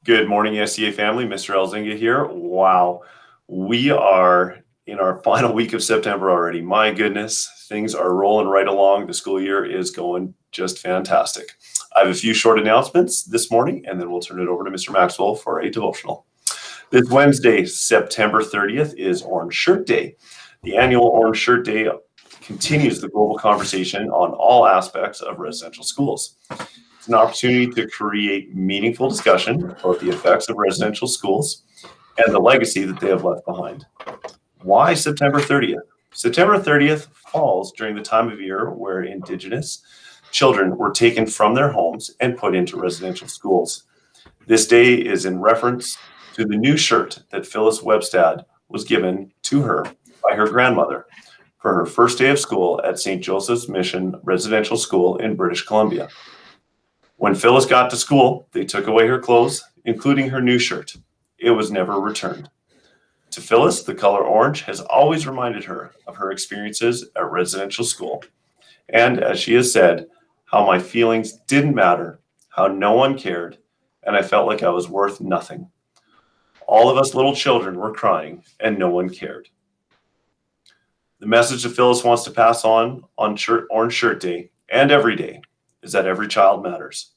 Good morning, SCA family. Mr. Elzinga here. Wow, we are in our final week of September already. My goodness, things are rolling right along. The school year is going just fantastic. I have a few short announcements this morning, and then we'll turn it over to Mr. Maxwell for a devotional. This Wednesday, September 30th, is Orange Shirt Day. The annual Orange Shirt Day continues the global conversation on all aspects of residential schools. It's an opportunity to create meaningful discussion about the effects of residential schools and the legacy that they have left behind. Why September 30th? September 30th falls during the time of year where Indigenous children were taken from their homes and put into residential schools. This day is in reference to the new shirt that Phyllis Webstad was given to her by her grandmother for her first day of school at St. Joseph's Mission Residential School in British Columbia. When Phyllis got to school, they took away her clothes, including her new shirt. It was never returned. To Phyllis, the color orange has always reminded her of her experiences at residential school. And as she has said, how my feelings didn't matter, how no one cared, and I felt like I was worth nothing. All of us little children were crying, and no one cared. The message that Phyllis wants to pass on Orange Shirt Day and every day is that every child matters.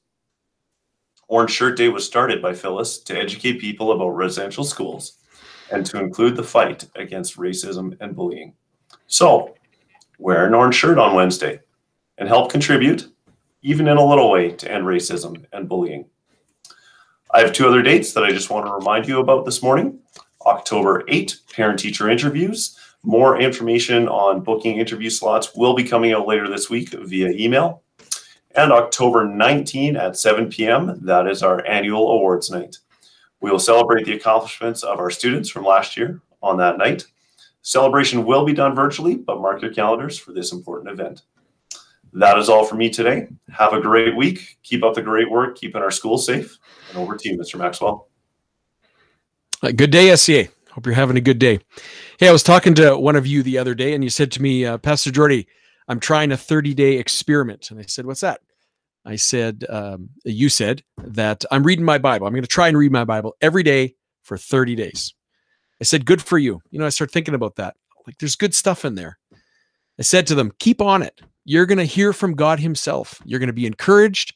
Orange Shirt Day was started by Phyllis to educate people about residential schools and to include the fight against racism and bullying. So, wear an orange shirt on Wednesday and help contribute, even in a little way, to end racism and bullying. I have two other dates that I just want to remind you about this morning. October 8, parent-teacher interviews. More information on booking interview slots will be coming out later this week via email. And October 19 at 7 p.m., that is our annual awards night. We will celebrate the accomplishments of our students from last year on that night. Celebration will be done virtually, but mark your calendars for this important event. That is all for me today. Have a great week. Keep up the great work, keeping our schools safe. And over to you, Mr. Maxwell. Good day, SCA. Hope you're having a good day. Hey, I was talking to one of you the other day, and you said to me, Pastor Jordy, I'm trying a 30-day experiment. And I said, what's that? I said, you said that I'm reading my Bible. I'm going to try and read my Bible every day for 30 days. I said, good for you. I started thinking about that. Like, there's good stuff in there. I said to them, keep on it. You're going to hear from God himself. You're going to be encouraged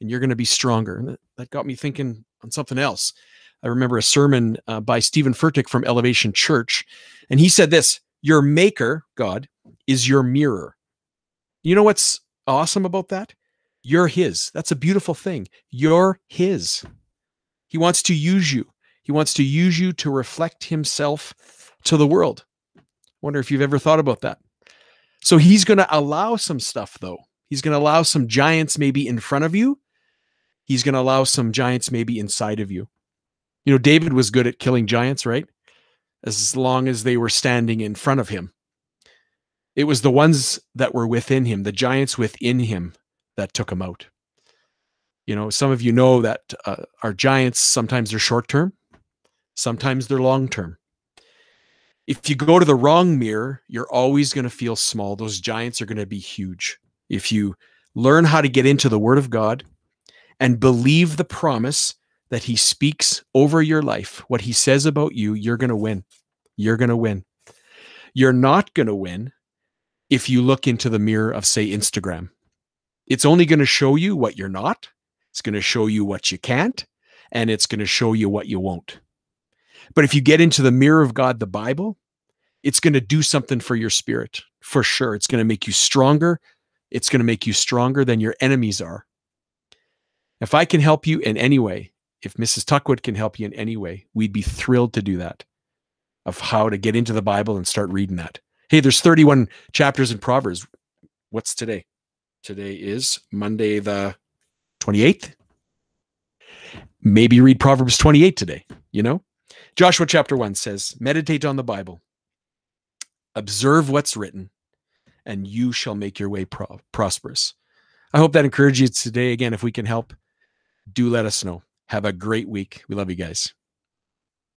and you're going to be stronger. And that got me thinking on something else. I remember a sermon by Stephen Furtick from Elevation Church. And he said this, your maker, God, is your mirror. You know what's awesome about that? You're his. That's a beautiful thing. You're his. He wants to use you. He wants to use you to reflect himself to the world. I wonder if you've ever thought about that. So he's going to allow some stuff, though. He's going to allow some giants maybe in front of you. He's going to allow some giants maybe inside of you. David was good at killing giants, right? As long as they were standing in front of him. It was the ones that were within him, the giants within him, that took him out. Some of you know that our giants, sometimes they're short-term, sometimes they're long-term. If you go to the wrong mirror, you're always going to feel small. Those giants are going to be huge. If you learn how to get into the Word of God and believe the promise that he speaks over your life, what he says about you, you're going to win. You're going to win. You're not going to win if you look into the mirror of, say, Instagram. It's only going to show you what you're not. It's going to show you what you can't, and it's going to show you what you won't. But if you get into the mirror of God, the Bible, it's going to do something for your spirit, for sure. It's going to make you stronger. It's going to make you stronger than your enemies are. If I can help you in any way, if Mrs. Tuckwood can help you in any way, we'd be thrilled to do that, of how to get into the Bible and start reading that. Hey, there's 31 chapters in Proverbs. What's today? Today is Monday the 28th. Maybe read Proverbs 28 today, Joshua chapter 1 says, meditate on the Bible, observe what's written, and you shall make your way prosperous. I hope that encourages you today. Again, if we can help, do let us know. Have a great week. We love you guys.